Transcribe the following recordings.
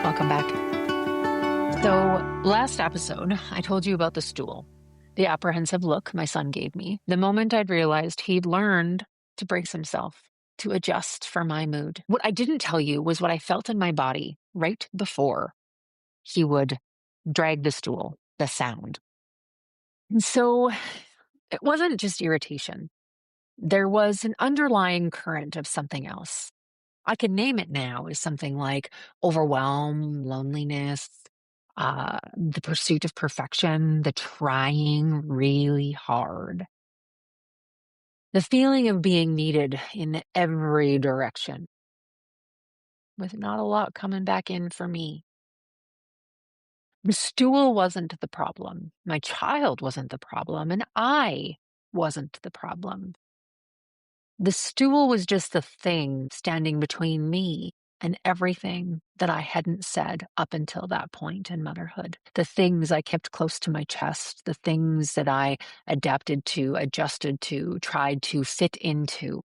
Welcome back. So, last episode, I told you about the stool, the apprehensive look my son gave me the moment I'd realized he'd learned to brace himself, to adjust for my mood. What I didn't tell you was what I felt in my body right before he would drag the stool, the sound. And so, it wasn't just irritation, there was an underlying current of something else. I could name it now as something like overwhelm, loneliness, the pursuit of perfection, the trying really hard, the feeling of being needed in every direction, with not a lot coming back in for me. The stool wasn't the problem. My child wasn't the problem, and I wasn't the problem. The stool was just the thing standing between me and everything that I hadn't said up until that point in motherhood. The things I kept close to my chest, the things that I adapted to, adjusted to, tried to fit into.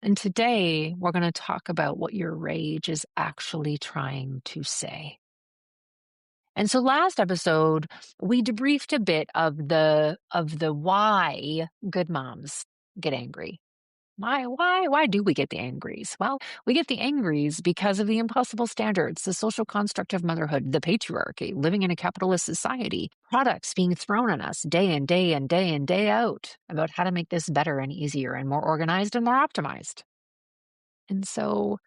And today we're going to talk about what your rage is actually trying to say. And so last episode, we debriefed a bit of the why good moms get angry. Why do we get the angries? Well, we get the angries because of the impossible standards, the social construct of motherhood, the patriarchy, living in a capitalist society, products being thrown on us day and day and day and day out about how to make this better and easier and more organized and more optimized. And so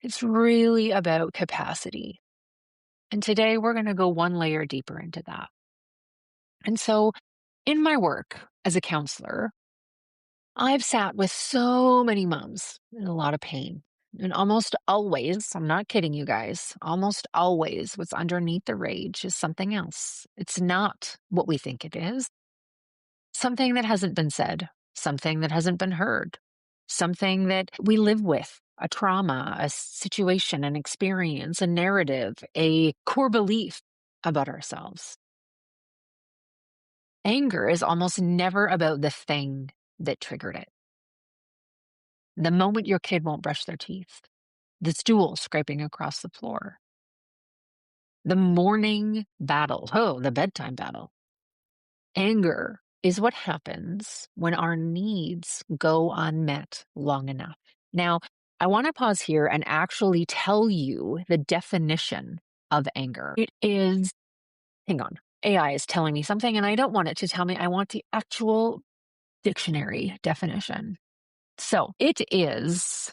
it's really about capacity. And today we're going to go one layer deeper into that. And so in my work as a counselor, I've sat with so many moms in a lot of pain. And almost always, I'm not kidding you guys, almost always what's underneath the rage is something else. It's not what we think it is. Something that hasn't been said, something that hasn't been heard, something that we live with, a trauma, a situation, an experience, a narrative, a core belief about ourselves. Anger is almost never about the thing that triggered it. The moment your kid won't brush their teeth, the stool scraping across the floor, the morning battle, the bedtime battle. Anger is what happens when our needs go unmet long enough. Now, I want to pause here and actually tell you the definition of anger. It is, hang on, AI is telling me something and I don't want it to tell me. I want the actual dictionary definition. So it is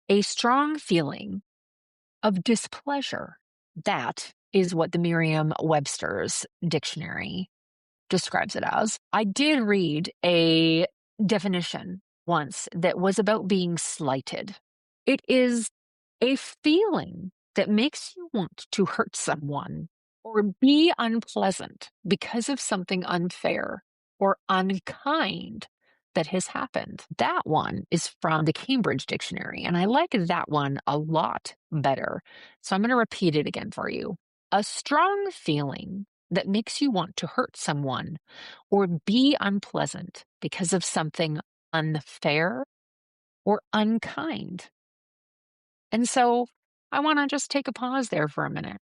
a strong feeling of displeasure. That is what the Merriam-Webster's dictionary describes it as. I did read a definition once that was about being slighted. It is a feeling that makes you want to hurt someone or be unpleasant because of something unfair or unkind that has happened. That one is from the Cambridge Dictionary, and I like that one a lot better. So I'm going to repeat it again for you. A strong feeling that makes you want to hurt someone or be unpleasant because of something unfair or unkind. And so I want to just take a pause there for a minute.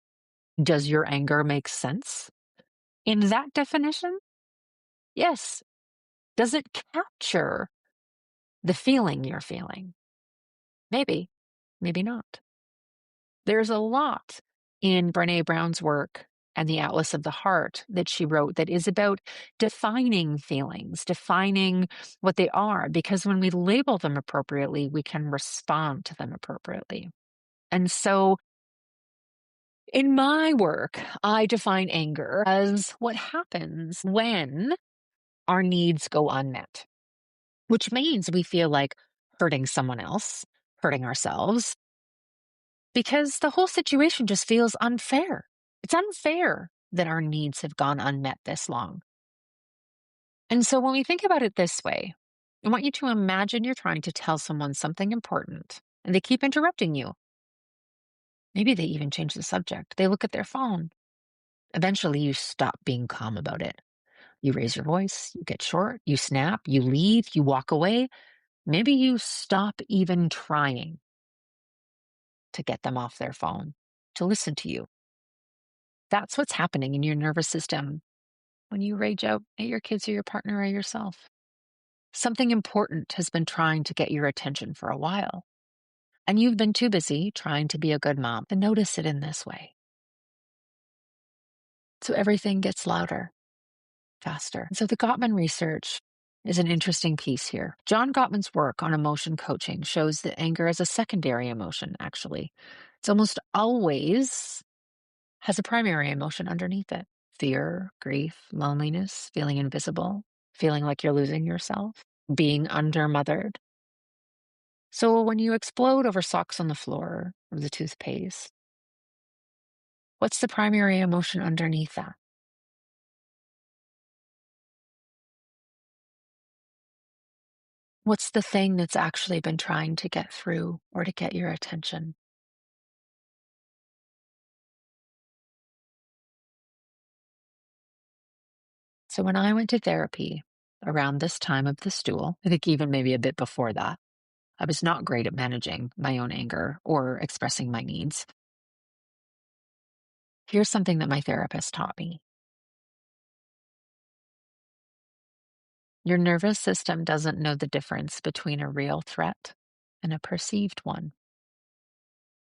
Does your anger make sense in that definition? Yes. Does it capture the feeling you're feeling? Maybe, maybe not. There's a lot in Brené Brown's work and the Atlas of the Heart that she wrote that is about defining feelings, defining what they are, because when we label them appropriately, we can respond to them appropriately. And so in my work, I define anger as what happens when our needs go unmet, which means we feel like hurting someone else, hurting ourselves, because the whole situation just feels unfair. It's unfair that our needs have gone unmet this long. And so when we think about it this way, I want you to imagine you're trying to tell someone something important and they keep interrupting you. Maybe they even change the subject. They look at their phone. Eventually, you stop being calm about it. You raise your voice, you get short, you snap, you leave, you walk away. Maybe you stop even trying to get them off their phone. to listen to you. That's what's happening in your nervous system when you rage out at your kids or your partner or yourself. Something important has been trying to get your attention for a while, and you've been too busy trying to be a good mom to notice it in this way. So everything gets louder, faster. So the Gottman research is an interesting piece here. John Gottman's work on emotion coaching shows that anger is a secondary emotion, actually. It's almost always has a primary emotion underneath it: fear, grief, loneliness, feeling invisible, feeling like you're losing yourself, being undermothered. So when you explode over socks on the floor or the toothpaste, what's the primary emotion underneath that? What's the thing that's actually been trying to get through or to get your attention? So when I went to therapy around this time of the stool, I think even maybe a bit before that, I was not great at managing my own anger or expressing my needs. Here's something that my therapist taught me. Your nervous system doesn't know the difference between a real threat and a perceived one.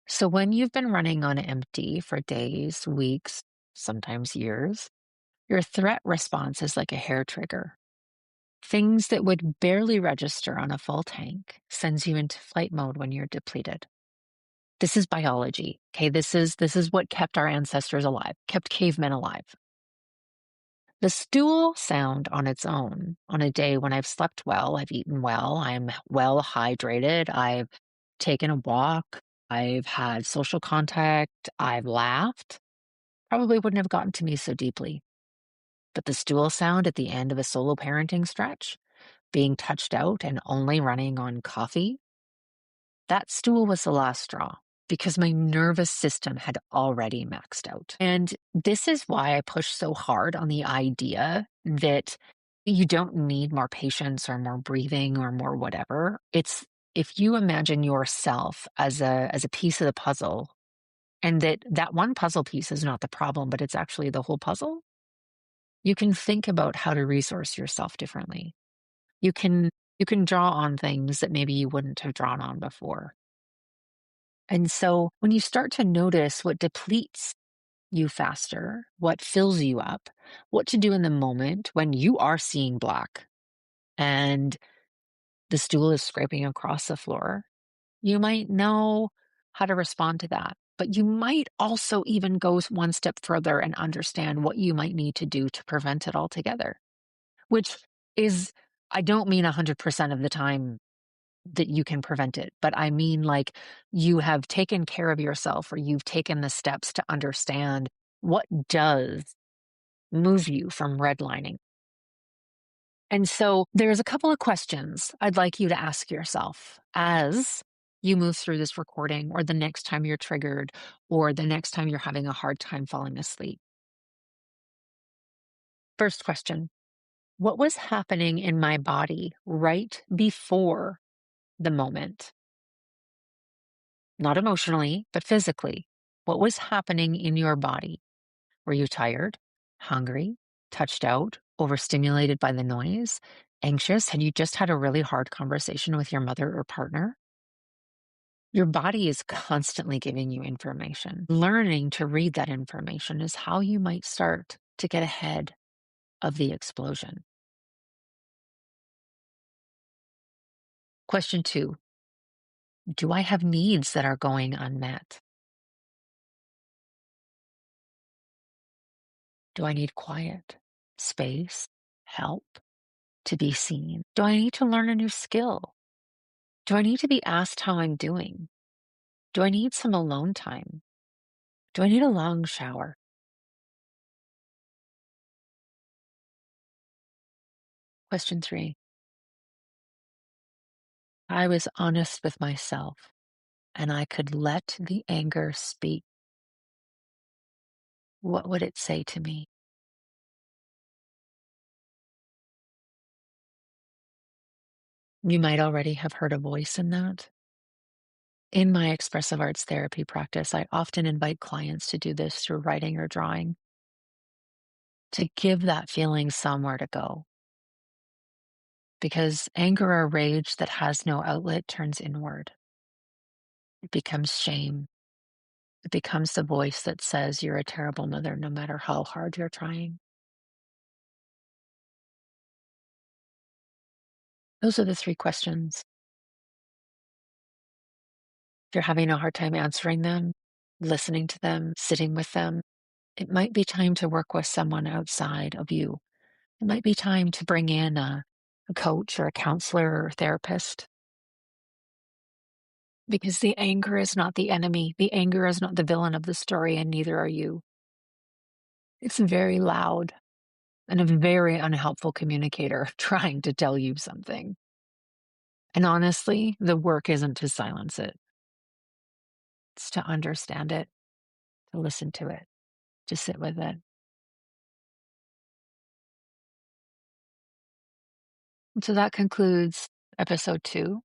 So when you've been running on empty for days, weeks, sometimes years, your threat response is like a hair trigger. Things that would barely register on a full tank sends you into flight mode when you're depleted. This is biology. Okay, this is what kept our ancestors alive, kept cavemen alive. The stool sound on its own, on a day when I've slept well, I've eaten well, I'm well hydrated, I've taken a walk, I've had social contact, I've laughed, probably wouldn't have gotten to me so deeply. But the stool sound at the end of a solo parenting stretch, being touched out and only running on coffee, that stool was the last straw because my nervous system had already maxed out. And this is why I push so hard on the idea that you don't need more patience or more breathing or more whatever. It's if you imagine yourself as a piece of the puzzle, and that one puzzle piece is not the problem, but it's actually the whole puzzle, you can think about how to resource yourself differently. You can you can draw on things that maybe you wouldn't have drawn on before. And so when you start to notice what depletes you faster, what fills you up, what to do in the moment when you are seeing black and the stool is scraping across the floor, you might know how to respond to that. But you might also even go one step further and understand what you might need to do to prevent it altogether, which is, I don't mean 100% of the time that you can prevent it. But I mean, like, you have taken care of yourself or you've taken the steps to understand what does move you from redlining. And so there's a couple of questions I'd like you to ask yourself as you move through this recording, or the next time you're triggered, or the next time you're having a hard time falling asleep. First question: what was happening in my body right before the moment? Not emotionally, but physically. What was happening in your body? Were you tired, hungry, touched out, overstimulated by the noise, anxious? Had you just had a really hard conversation with your mother or partner? Your body is constantly giving you information. Learning to read that information is how you might start to get ahead of the explosion. Question two: do I have needs that are going unmet? Do I need quiet, space, help, to be seen? Do I need to learn a new skill? Do I need to be asked how I'm doing? Do I need some alone time? Do I need a long shower? Question three: I was honest with myself and I could let the anger speak. What would it say to me? You might already have heard a voice in that. In my expressive arts therapy practice, I often invite clients to do this through writing or drawing, to give that feeling somewhere to go. Because anger or rage that has no outlet turns inward. It becomes shame. It becomes the voice that says you're a terrible mother no matter how hard you're trying. Those are the three questions. If you're having a hard time answering them, listening to them, sitting with them, it might be time to work with someone outside of you. It might be time to bring in a coach or a counselor or a therapist, because the anger is not the enemy. The anger is not the villain of the story, and neither are you. It's very loud and a very unhelpful communicator trying to tell you something. And honestly, the work isn't to silence it, it's to understand it, to listen to it, to sit with it. And so that concludes episode 2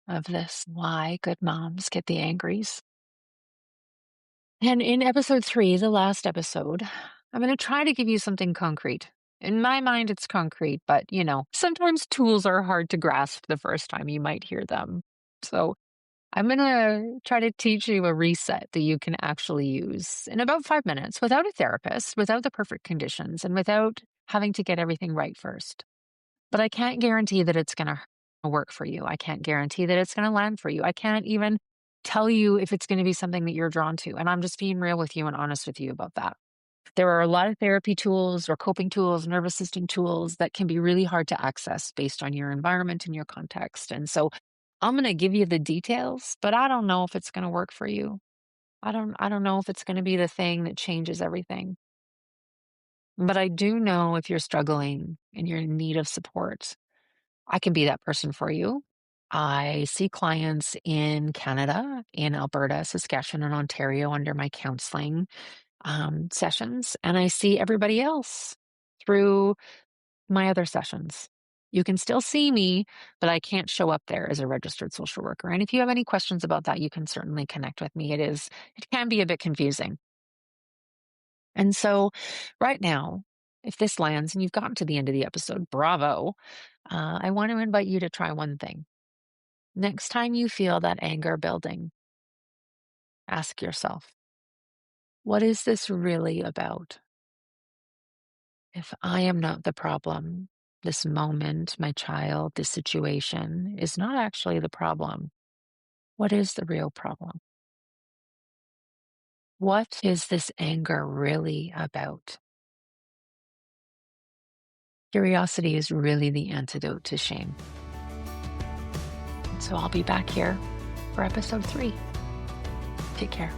of this Why Good Moms Get the Angries. And in episode 3, the last episode, I'm going to try to give you something concrete. In my mind, it's concrete, but sometimes tools are hard to grasp the first time you might hear them. So I'm going to try to teach you a reset that you can actually use in about 5 minutes without a therapist, without the perfect conditions, and without having to get everything right first. But I can't guarantee that it's going to work for you. I can't guarantee that it's going to land for you. I can't even tell you if it's going to be something that you're drawn to. And I'm just being real with you and honest with you about that. There are a lot of therapy tools or coping tools, nervous system tools that can be really hard to access based on your environment and your context. And so I'm going to give you the details, but I don't know if it's going to work for you. I don't know if it's going to be the thing that changes everything. But I do know if you're struggling and you're in need of support, I can be that person for you. I see clients in Canada, in Alberta, Saskatchewan, and Ontario under my counseling sessions, and I see everybody else through my other sessions. You can still see me, but I can't show up there as a registered social worker. And if you have any questions about that, you can certainly connect with me. It can be a bit confusing. And so, right now, if this lands and you've gotten to the end of the episode, bravo. I want to invite you to try one thing. Next time you feel that anger building, ask yourself, what is this really about? If I am not the problem, this moment, my child, this situation is not actually the problem. What is the real problem? What is this anger really about? Curiosity is really the antidote to shame. So I'll be back here for episode 3. Take care.